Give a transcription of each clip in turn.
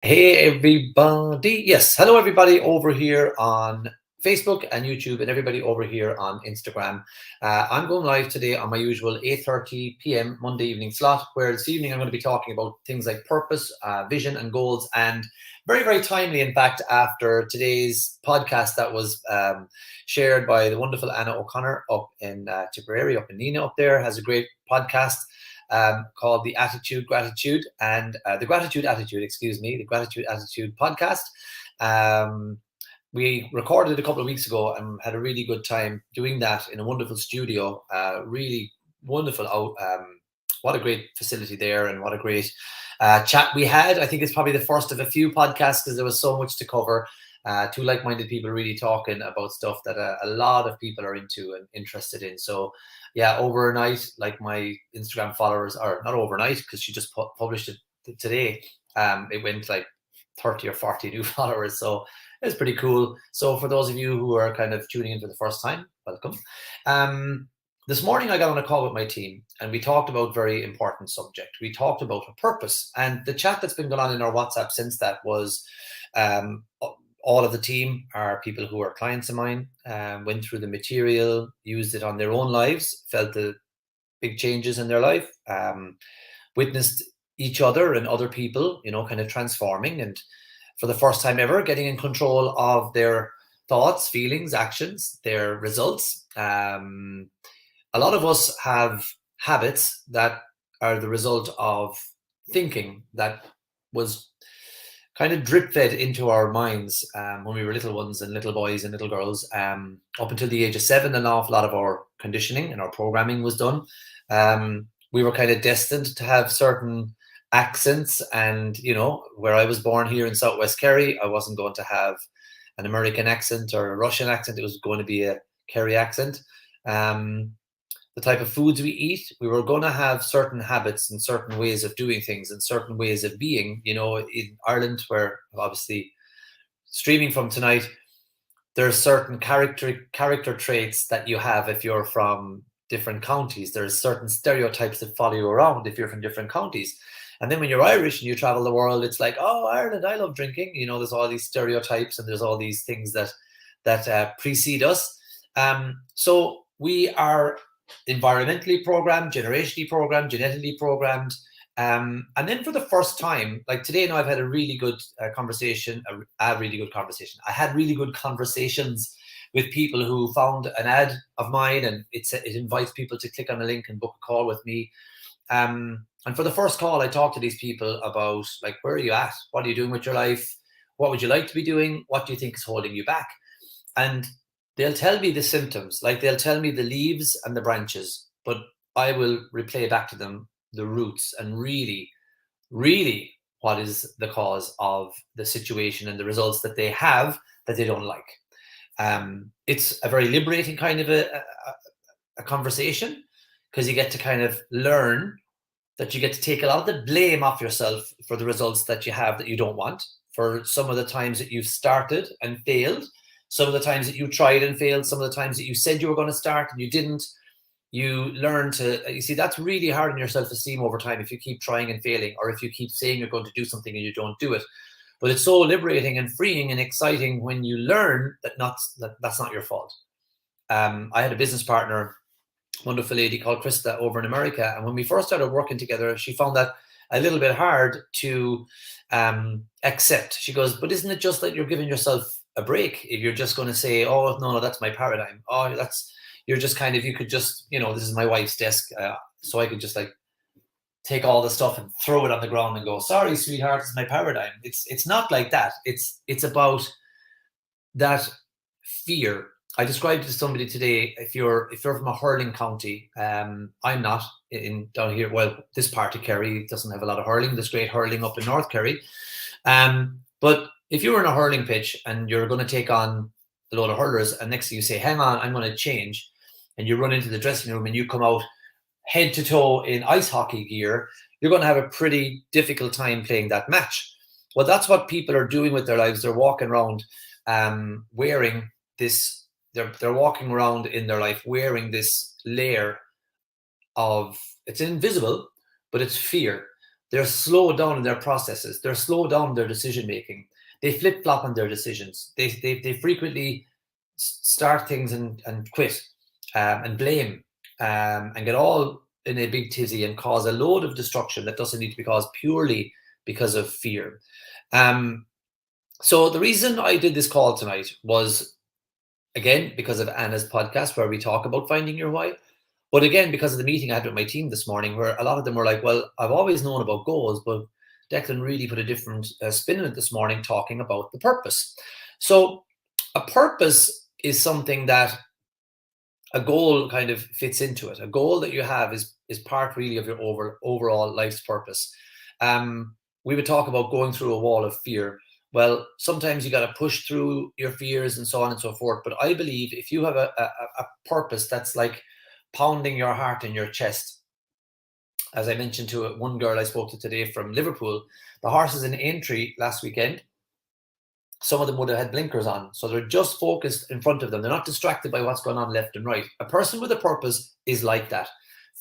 Hey everybody. Yes, hello everybody over here on Facebook and YouTube and everybody over here on Instagram. I'm going live today on my usual 8:30 p.m. Monday evening slot, where this evening I'm going to be talking about things like purpose, vision and goals, and very, very timely, in fact, after today's podcast that was shared by the wonderful Anna O'Connor up in Tipperary, up in Nina up there, has a great podcast called the Attitude Gratitude and the Gratitude Attitude, excuse me, the Gratitude Attitude podcast. Um, we recorded it a couple of weeks ago and had a really good time doing that in a wonderful studio. Really wonderful. What a great facility there, and what a great chat we had. I think it's probably the first of a few podcasts because there was so much to cover. Two like-minded people really talking about stuff that a lot of people are into and interested in. So yeah, overnight, like my Instagram followers, or not overnight, because she just published it today. It went like 30 or 40 new followers. So it's pretty cool. So for those of you who are kind of tuning in for the first time, welcome. This morning I got on a call with my team and we talked about very important subject. We talked about a purpose, and the chat that's been going on in our WhatsApp since that was um, all of the team are people who are clients of mine, went through the material, used it on their own lives, felt the big changes in their life, witnessed each other and other people, kind of transforming, and for the first time ever, getting in control of their thoughts, feelings, actions, their results. A lot of us have habits that are the result of thinking that was kind of drip fed into our minds when we were little ones and little boys and little girls. Up until the age of 7, an awful lot of our conditioning and our programming was done. We were kind of destined to have certain accents, and where I was born here in Southwest Kerry, I wasn't going to have an American accent or a Russian accent. It was going to be a Kerry accent. The type of foods we eat, we were going to have certain habits and certain ways of doing things and certain ways of being. In Ireland, where obviously streaming from tonight, there's certain character traits that you have if you're from different counties. There's certain stereotypes that follow you around if you're from different counties. And then when you're Irish and you travel the world, it's like, oh, Ireland, I love drinking. There's all these stereotypes and there's all these things that precede us. So we are environmentally programmed, generationally programmed, genetically programmed. And then for the first time, like today now, I've had a really good conversation, a really good conversation. I had really good conversations with people who found an ad of mine, and it invites people to click on a link and book a call with me. And for the first call, I talked to these people about, like, where are you at? What are you doing with your life? What would you like to be doing? What do you think is holding you back? And they'll tell me the symptoms, like they'll tell me the leaves and the branches, but I will replay back to them the roots and really, really what is the cause of the situation and the results that they have that they don't like. It's a very liberating kind of a conversation, because you get to kind of learn that you get to take a lot of the blame off yourself for the results that you have that you don't want, for some of the times that you've started and failed, some of the times that you tried and failed, some of the times that you said you were going to start and you didn't. You learn to, you see, that's really hard on your self-esteem over time if you keep trying and failing, or if you keep saying you're going to do something and you don't do it. But it's so liberating and freeing and exciting when you learn that's not your fault. I had a business partner, wonderful lady called Krista over in America. And when we first started working together, she found that a little bit hard to accept. She goes, but isn't it just that you're giving yourself a break if you're just going to say, oh, no, that's my paradigm. Oh, you're just kind of, you could just, this is my wife's desk. So I could just like take all the stuff and throw it on the ground and go, sorry, sweetheart, it's my paradigm. It's not like that. It's about that fear. I described to somebody today, if you're from a hurling county, I'm not in down here. Well, this part of Kerry doesn't have a lot of hurling. There's great hurling up in North Kerry. But if you were in a hurling pitch and you're going to take on a load of hurlers, and next thing you say, hang on, I'm going to change, and you run into the dressing room and you come out head to toe in ice hockey gear, you're going to have a pretty difficult time playing that match. Well, that's what people are doing with their lives. They're walking around wearing this, they're walking around in their life wearing this layer of, it's invisible, but it's fear. They're slowed down in their processes. They're slowed down in their decision making. They flip flop on their decisions. They frequently start things and quit and blame and get all in a big tizzy and cause a load of destruction that doesn't need to be caused purely because of fear. So the reason I did this call tonight was, again, because of Anna's podcast where we talk about finding your why. But again, because of the meeting I had with my team this morning, where a lot of them were like, well, I've always known about goals, but Declan really put a different spin on it this morning, talking about the purpose. So a purpose is something that a goal kind of fits into it. A goal that you have is part really of your overall life's purpose. We would talk about going through a wall of fear. Well, sometimes you got to push through your fears and so on and so forth. But I believe if you have a purpose that's like pounding your heart in your chest, as I mentioned to one girl I spoke to today from Liverpool, the horses in Aintree last weekend, some of them would have had blinkers on. So they're just focused in front of them. They're not distracted by what's going on left and right. A person with a purpose is like that.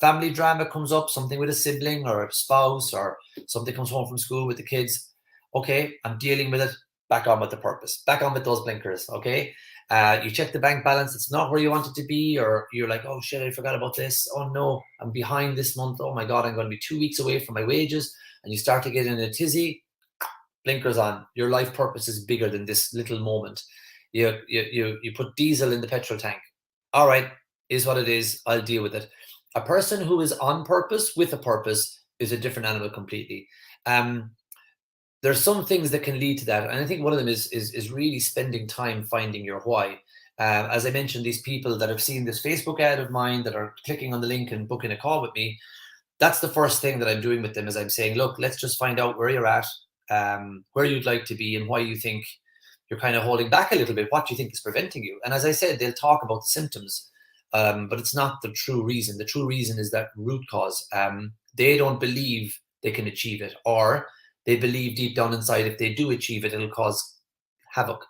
Family drama comes up, something with a sibling or a spouse, or something comes home from school with the kids. Okay, I'm dealing with it. Back on with the purpose. Back on with those blinkers, okay? You check the bank balance. It's not where you want it to be, or you're like, oh, shit, I forgot about this. Oh, no, I'm behind this month. Oh, my God, I'm going to be 2 weeks away from my wages. And you start to get in a tizzy. Blinkers on. Your life purpose is bigger than this little moment. You put diesel in the petrol tank. All right, is what it is. I'll deal with it. A person who is on purpose with a purpose is a different animal completely. There's some things that can lead to that, and I think one of them is really spending time finding your why. As I mentioned, these people that have seen this Facebook ad of mine that are clicking on the link and booking a call with me, that's the first thing that I'm doing with them. Is I'm saying, look, let's just find out where you're at, where you'd like to be, and why you think you're kind of holding back a little bit, what you think is preventing you. And as I said, they'll talk about the symptoms, but it's not the true reason. The true reason is that root cause. They don't believe they can achieve it, or they believe deep down inside if they do achieve it, it'll cause havoc.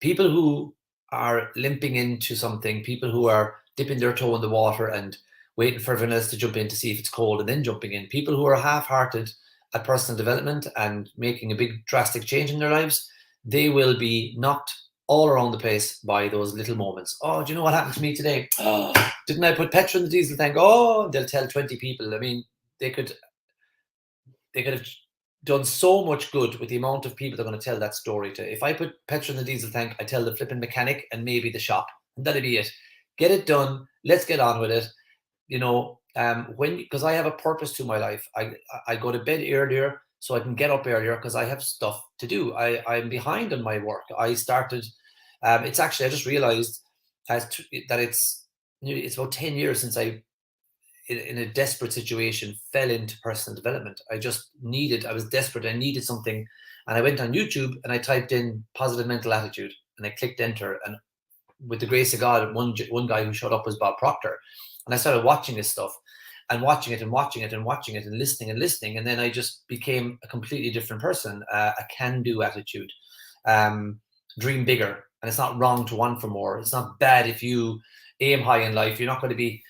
People who are limping into something, people who are dipping their toe in the water and waiting for everyone else to jump in to see if it's cold and then jumping in, people who are half-hearted at personal development and making a big drastic change in their lives, they will be knocked all around the place by those little moments. Oh, do you know what happened to me today? Oh, didn't I put petrol in the diesel tank? Oh, they'll tell 20 people. I mean, they could have done so much good with the amount of people they're going to tell that story to. If I put petrol in the diesel tank, I tell the flipping mechanic and maybe the shop, and that'll be it. Get it done. Let's get on with it. You know, because I have a purpose to my life. I go to bed earlier so I can get up earlier because I have stuff to do. I'm behind on my work. I started. It's actually, I just realized that it's about 10 years since I, in a desperate situation, fell into personal development. I was desperate. I needed something. And I went on YouTube and I typed in positive mental attitude and I clicked enter. And with the grace of God, one guy who showed up was Bob Proctor. And I started watching his stuff and watching it and watching it and watching it and listening and listening. And then I just became a completely different person, a can-do attitude, dream bigger. And it's not wrong to want for more. It's not bad if you aim high in life. You're not going to be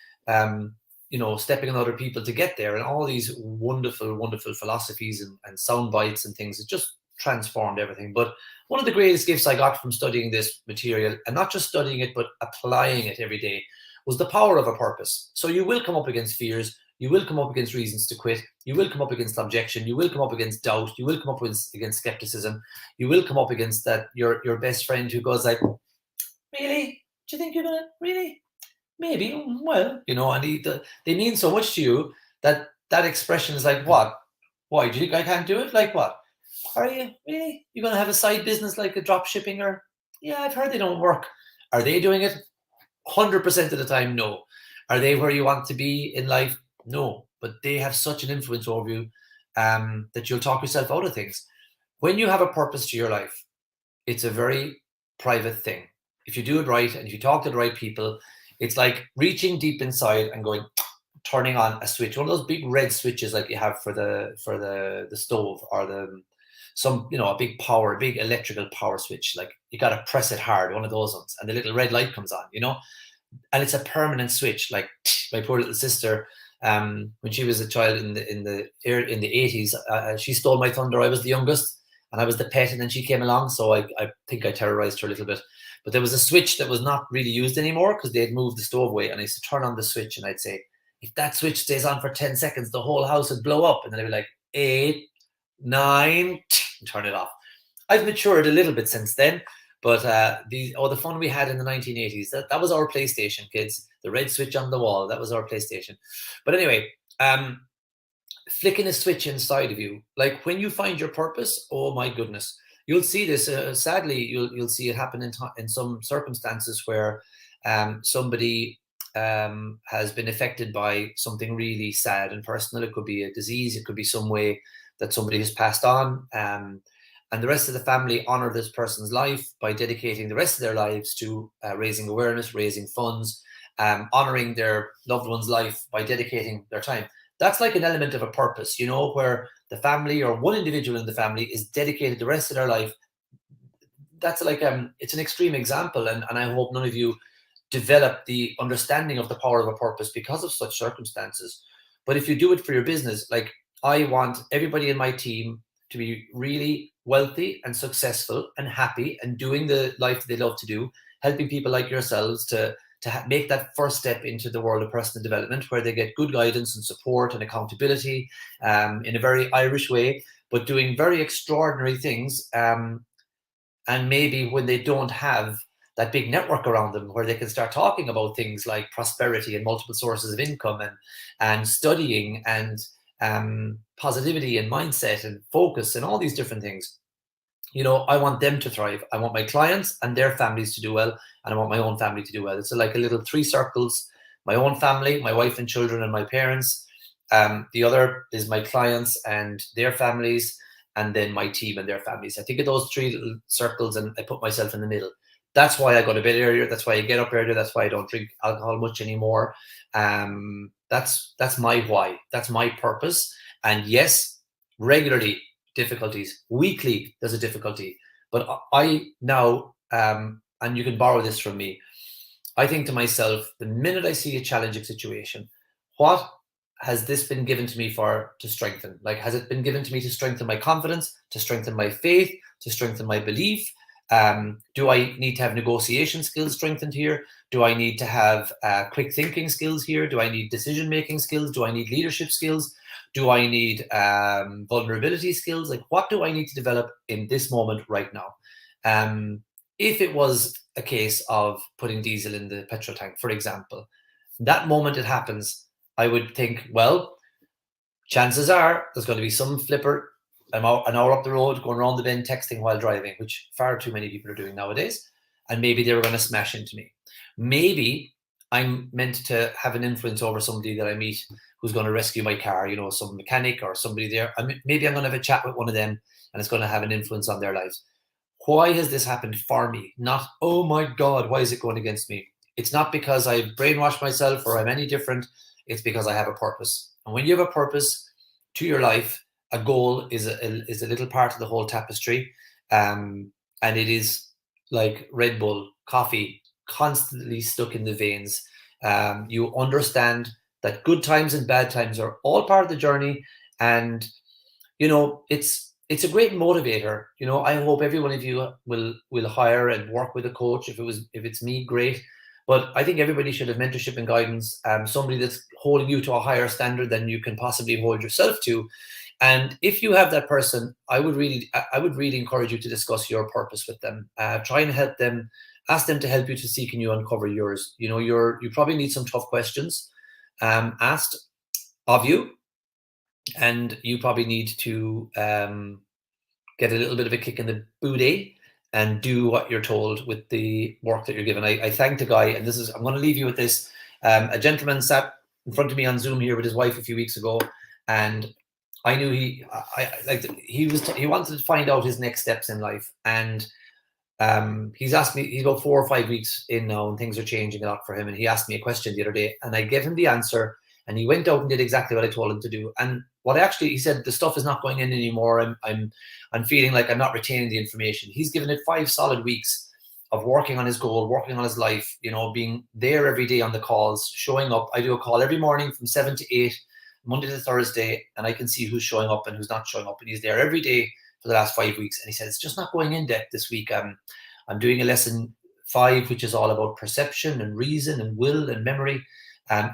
stepping on other people to get there, and all these wonderful, wonderful philosophies and sound bites and things. It just transformed everything. But one of the greatest gifts I got from studying this material, and not just studying it, but applying it every day, was the power of a purpose. So you will come up against fears. You will come up against reasons to quit. You will come up against objection. You will come up against doubt. You will come up against skepticism. You will come up against that your best friend who goes like, really? Do you think you're going to really? Maybe, well, and they mean so much to you that expression is like, what? Why, do you think I can't do it? Like what? Are you really? You're going to have a side business like a drop shipping or, yeah, I've heard they don't work. Are they doing it? 100% of the time, no. Are they where you want to be in life? No, but they have such an influence over you that you'll talk yourself out of things. When you have a purpose to your life, it's a very private thing. If you do it right and if you talk to the right people, it's like reaching deep inside and turning on a switch, one of those big red switches like you have for the stove or a big electrical power switch. Like you got to press it hard, one of those ones, and the little red light comes on, and it's a permanent switch. Like my poor little sister, When she was a child in the 80s, she stole my thunder. I was the youngest, and I was the pet, and then she came along. So I think I terrorized her a little bit. But there was a switch that was not really used anymore because they had moved the stove away. And I used to turn on the switch, and I'd say, if that switch stays on for 10 seconds, the whole house would blow up. And then I'd be like, 8, 9, and turn it off. I've matured a little bit since then. But the fun we had in the 1980s, that was our PlayStation, kids. The red switch on the wall, that was our PlayStation. But anyway, flicking a switch inside of you, like when you find your purpose, oh my goodness, you'll see this. Sadly, you'll see it happen in some circumstances where somebody has been affected by something really sad and personal. It could be a disease, it could be some way that somebody has passed on. And the rest of the family honor this person's life by dedicating the rest of their lives to raising awareness, raising funds, honoring their loved one's life by dedicating their time. That's like an element of a purpose, where the family or one individual in the family is dedicated the rest of their life. That's like, it's an extreme example. And I hope none of you develop the understanding of the power of a purpose because of such circumstances. But if you do it for your business, like I want everybody in my team to be really wealthy and successful and happy and doing the life they love to do, helping people like yourselves to make that first step into the world of personal development, where they get good guidance and support and accountability in a very Irish way, but doing very extraordinary things. And maybe when they don't have that big network around them where they can start talking about things like prosperity and multiple sources of income and studying and positivity and mindset and focus and all these different things. I want them to thrive. I want my clients and their families to do well, and I want my own family to do well. It's like a little 3 circles: my own family, my wife and children, and my parents. The other is my clients and their families, and then my team and their families. I think of those 3 little circles, and I put myself in the middle. That's why I go to bed earlier. That's why I get up earlier. That's why I don't drink alcohol much anymore. That's my why. That's my purpose. And yes, regularly difficulties. Weekly, there's a difficulty. But I now, and you can borrow this from me, I think to myself, the minute I see a challenging situation, what has this been given to me to strengthen? Like, has it been given to me to strengthen my confidence, to strengthen my faith, to strengthen my belief? Do I need to have negotiation skills strengthened here? Do I need to have quick thinking skills here? Do I need decision-making skills? Do I need leadership skills? Do I need vulnerability skills? Like, what do I need to develop in this moment right now? If it was a case of putting diesel in the petrol tank, for example, that moment it happens, I would think, well, chances are there's going to be some flipper an hour up the road going around the bend texting while driving, which far too many people are doing nowadays. And maybe they were going to smash into me. Maybe I'm meant to have an influence over somebody that I meet who's going to rescue my car, some mechanic or somebody there. Maybe I'm going to have a chat with one of them and it's going to have an influence on their lives. Why has this happened for me? Not, oh my God, why is it going against me? It's not because I've brainwashed myself or I'm any different. It's because I have a purpose. And when you have a purpose to your life, a goal is a little part of the whole tapestry. And it is like Red Bull, coffee, constantly stuck in the veins. You understand that good times and bad times are all part of the journey. And, it's a great motivator. I hope every one of you will hire and work with a coach. If it's me, great. But I think everybody should have mentorship and guidance, somebody that's holding you to a higher standard than you can possibly hold yourself to. And if you have that person, I would really encourage you to discuss your purpose with them. Try and help them, ask them to help you to seek and you uncover yours. You probably need some tough questions asked of you, and you probably need to get a little bit of a kick in the booty and do what you're told with the work that you're given. I thanked a guy, and I'm going to leave you with this. A gentleman sat in front of me on Zoom here with his wife a few weeks ago, and I knew he wanted to find out his next steps in life. And he's asked me, he's about 4 or 5 weeks in now and things are changing a lot for him. And he asked me a question the other day and I gave him the answer, and he went out and did exactly what I told him to do. And he said, the stuff is not going in anymore. I'm feeling like I'm not retaining the information. He's given it 5 solid weeks of working on his goal, working on his life, you know, being there every day on the calls, showing up. I do a call every morning from 7 to 8, Monday to Thursday, and I can see who's showing up and who's not showing up. And he's there every day for the last 5 weeks. And he said, it's just not going in depth this week. I'm doing a lesson 5, which is all about perception and reason and will and memory,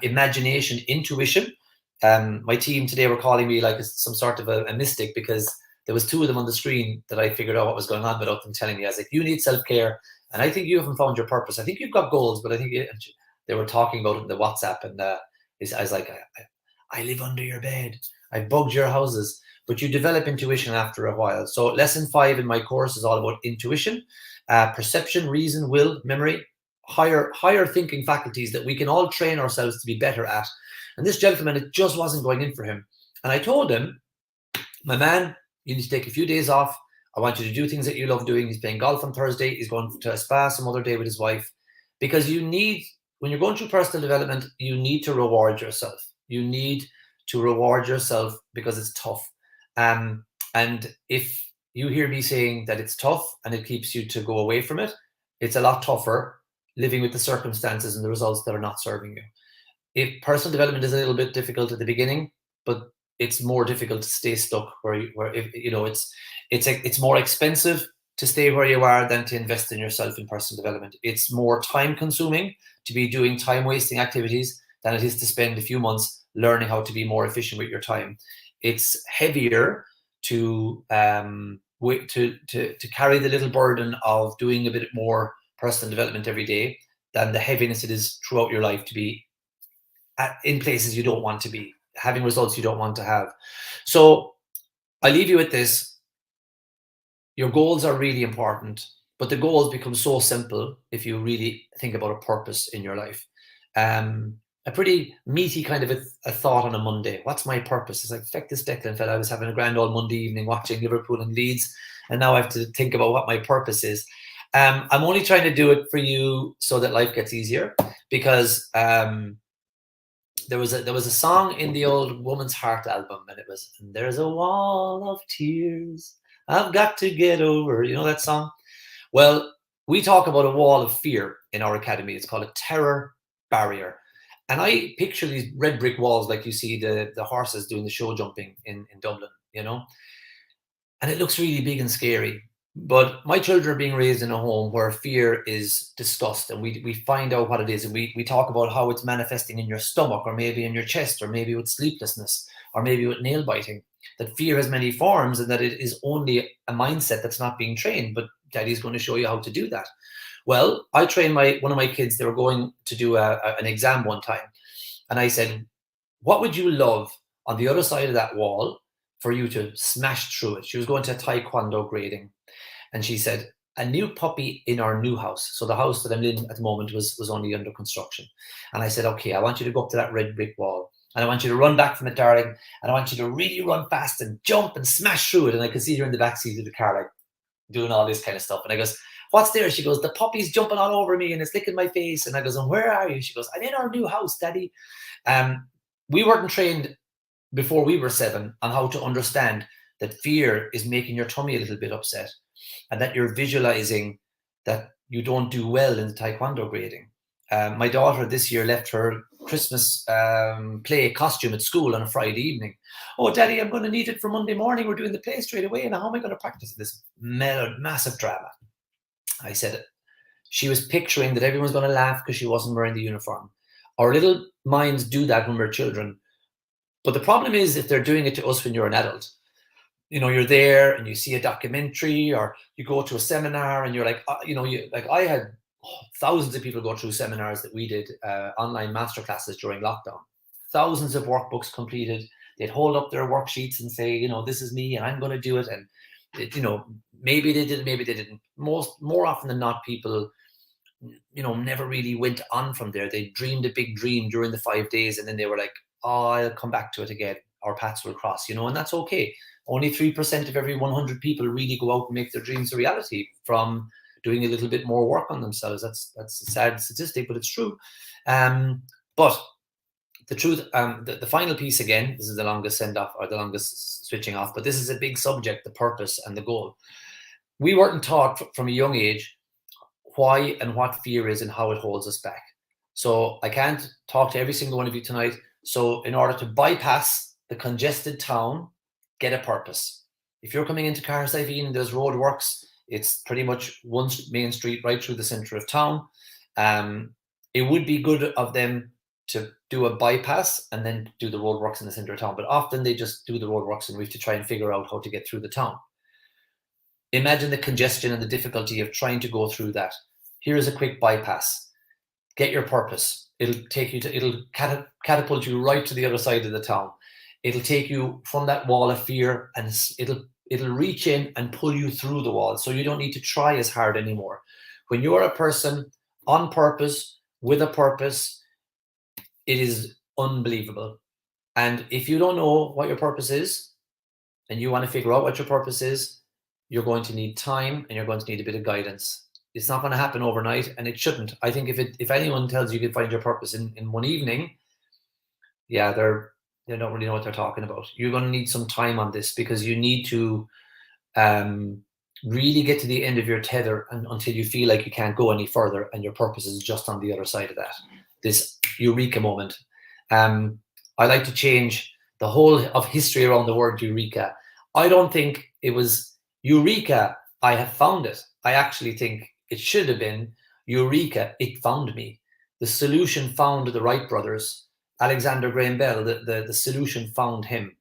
imagination, intuition. My team today were calling me like some sort of a mystic, because there was 2 of them on the screen that I figured out what was going on without them telling me. I was like, you need self-care, and I think you haven't found your purpose. I think you've got goals, but I think they were talking about it in the WhatsApp, and I was like, I live under your bed. I've bugged your houses. But you develop intuition after a while. So lesson 5 in my course is all about intuition, perception, reason, will, memory, higher thinking faculties that we can all train ourselves to be better at. And this gentleman, it just wasn't going in for him. And I told him, my man, you need to take a few days off. I want you to do things that you love doing. He's playing golf on Thursday. He's going to a spa some other day with his wife. Because you need, when you're going through personal development, you need to reward yourself. You need to reward yourself because it's tough. And if you hear me saying that it's tough and it keeps you to go away from it, it's a lot tougher living with the circumstances and the results that are not serving you. If personal development is a little bit difficult at the beginning, but it's more difficult to stay stuck it's more expensive to stay where you are than to invest in yourself in personal development. It's more time consuming to be doing time wasting activities than it is to spend a few months learning how to be more efficient with your time. It's heavier to carry the little burden of doing a bit more personal development every day than the heaviness it is throughout your life to be in places you don't want to be, having results you don't want to have. So I leave you with this. Your goals are really important, but the goals become so simple if you really think about a purpose in your life. A pretty meaty kind of a thought on a Monday. What's my purpose? It's like, feck this Declan fella. I was having a grand old Monday evening watching Liverpool and Leeds, and now I have to think about what my purpose is. I'm only trying to do it for you so that life gets easier, because there was a song in the old Woman's Heart album, and it was, there's a wall of tears I've got to get over. You know that song? Well, we talk about a wall of fear in our academy. It's called a terror barrier. And I picture these red brick walls like you see the horses doing the show jumping in Dublin, you know? And it looks really big and scary. But my children are being raised in a home where fear is discussed, and we find out what it is, and we talk about how it's manifesting in your stomach, or maybe in your chest, or maybe with sleeplessness, or maybe with nail biting. That fear has many forms, and that it is only a mindset that's not being trained. But Daddy's going to show you how to do that. Well, I trained one of my kids. They were going to do an exam one time, and I said, what would you love on the other side of that wall for you to smash through it? She was going to taekwondo grading. And she said, a new puppy in our new house. So the house that I'm in at the moment was only under construction. And I said, okay, I want you to go up to that red brick wall, and I want you to run back from it, darling. And I want you to really run fast and jump and smash through it. And I could see her in the back seat of the car, like doing all this kind of stuff. And I goes, what's there? She goes, the puppy's jumping all over me and it's licking my face. And I goes, and where are you? She goes, I'm in our new house, Daddy. We weren't trained before we were 7 on how to understand that fear is making your tummy a little bit upset, and that you're visualizing that you don't do well in the taekwondo grading. My daughter this year left her Christmas play costume at school on a Friday evening. Oh, Daddy, I'm going to need it for Monday morning. We're doing the play straight away. And how am I going to practice this massive drama? I said, she was picturing that everyone's going to laugh because she wasn't wearing the uniform. Our little minds do that when we're children. But the problem is if they're doing it to us when you're an adult. You know, you're there and you see a documentary, or you go to a seminar and you're like, I had thousands of people go through seminars that we did, online masterclasses during lockdown. Thousands of workbooks completed. They'd hold up their worksheets and say, you know, this is me and I'm going to do it. And, maybe they did, maybe they didn't. More often than not, people, never really went on from there. They dreamed a big dream during the 5 days, and then they were like, oh, I'll come back to it again. Our paths will cross, and that's okay. Only 3% of every 100 people really go out and make their dreams a reality from doing a little bit more work on themselves. That's a sad statistic, but it's true. But the truth, the final piece again, this is the longest send off or the longest switching off, but this is a big subject, the purpose and the goal. We weren't taught from a young age why and what fear is and how it holds us back. So I can't talk to every single one of you tonight. So in order to bypass the congested town, get a purpose. If you're coming into Cahersiveen and there's roadworks, it's pretty much one main street right through the center of town. It would be good of them to do a bypass and then do the roadworks in the center of town. But often they just do the roadworks and we have to try and figure out how to get through the town. Imagine the congestion and the difficulty of trying to go through that. Here is a quick bypass. Get your purpose. It'll take you to, it'll catapult you right to the other side of the town. It'll take you from that wall of fear and it'll reach in and pull you through the wall. So you don't need to try as hard anymore. When you are a person on purpose, with a purpose, it is unbelievable. And if you don't know what your purpose is and you want to figure out what your purpose is, you're going to need time and you're going to need a bit of guidance. It's not going to happen overnight, and it shouldn't. I think if anyone tells you can find your purpose in one evening, yeah, they don't really know what they're talking about. You're going to need some time on this because you need to really get to the end of your tether until you feel like you can't go any further and your purpose is just on the other side of that. This eureka moment. I like to change the whole of history around the word eureka. I don't think it was eureka, I have found it. I actually think it should have been eureka, it found me. The solution found the Wright brothers. Alexander Graham Bell, the solution found him.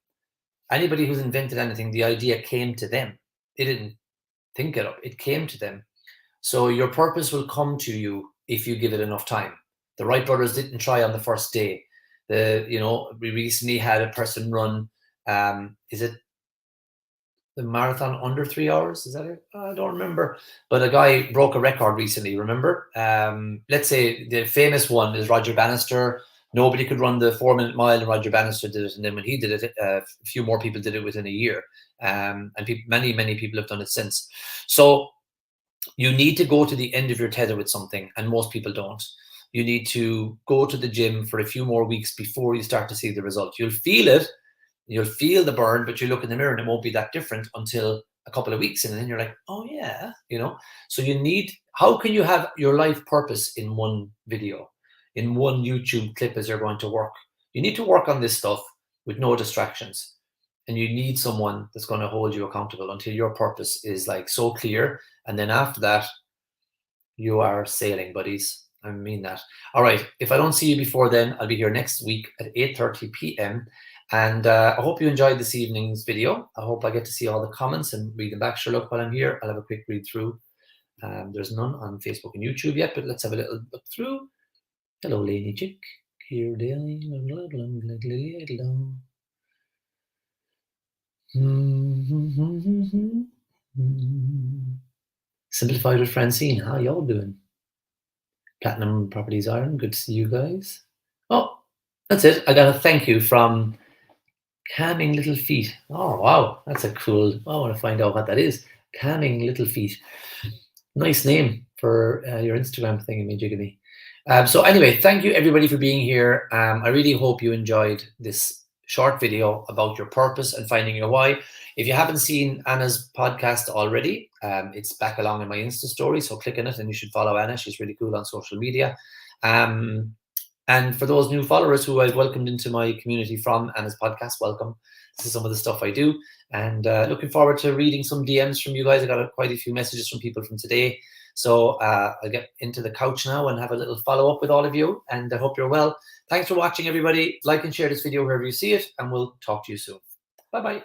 Anybody who's invented anything, the idea came to them. They didn't think it up, it came to them. So your purpose will come to you if you give it enough time. The Wright brothers didn't try on the first day. We recently had a person run, is it the marathon under 3 hours? Is that it? I don't remember. But a guy broke a record recently, remember? Let's say the famous one is Roger Bannister. Nobody could run the 4-minute mile, and Roger Bannister did it. And then when he did it, a few more people did it within a year. And many people have done it since. So you need to go to the end of your tether with something, and most people don't. You need to go to the gym for a few more weeks before you start to see the result. You'll feel it. You'll feel the burn, but you look in the mirror and it won't be that different until a couple of weeks. And then you're like, oh yeah, So how can you have your life purpose in one video, in one YouTube clip as you're going to work? You need to work on this stuff with no distractions. And you need someone that's going to hold you accountable until your purpose is like so clear. And then after that, you are sailing, buddies. I mean that. All right. If I don't see you before then, I'll be here next week at 8:30 p.m. And I hope you enjoyed this evening's video. I hope I get to see all the comments and read them back. Sure, look, while I'm here, I'll have a quick read through. There's none on Facebook and YouTube yet, but let's have a little look through. Hello, Laney Chick. Here, Simplified with Francine. How y'all doing? Platinum Properties Ireland. Good to see you guys. Oh, that's it. I got a thank you from Calming Little Feet. Oh, wow. That's a cool. I want to find out what that is. Calming Little Feet. Nice name for your Instagram thingy-majiggy. So anyway, thank you everybody for being here. I really hope you enjoyed this short video about your purpose and finding your why. If you haven't seen Anna's podcast already, it's back along in my Insta story. So click on it and you should follow Anna. She's really cool on social media. And for those new followers who I've welcomed into my community from Anna's podcast, welcome. This is some of the stuff I do. And looking forward to reading some DMs from you guys. I got quite a few messages from people from today. So I'll get into the couch now and have a little follow-up with all of you. And I hope you're well. Thanks for watching, everybody. Like and share this video wherever you see it. And we'll talk to you soon. Bye-bye.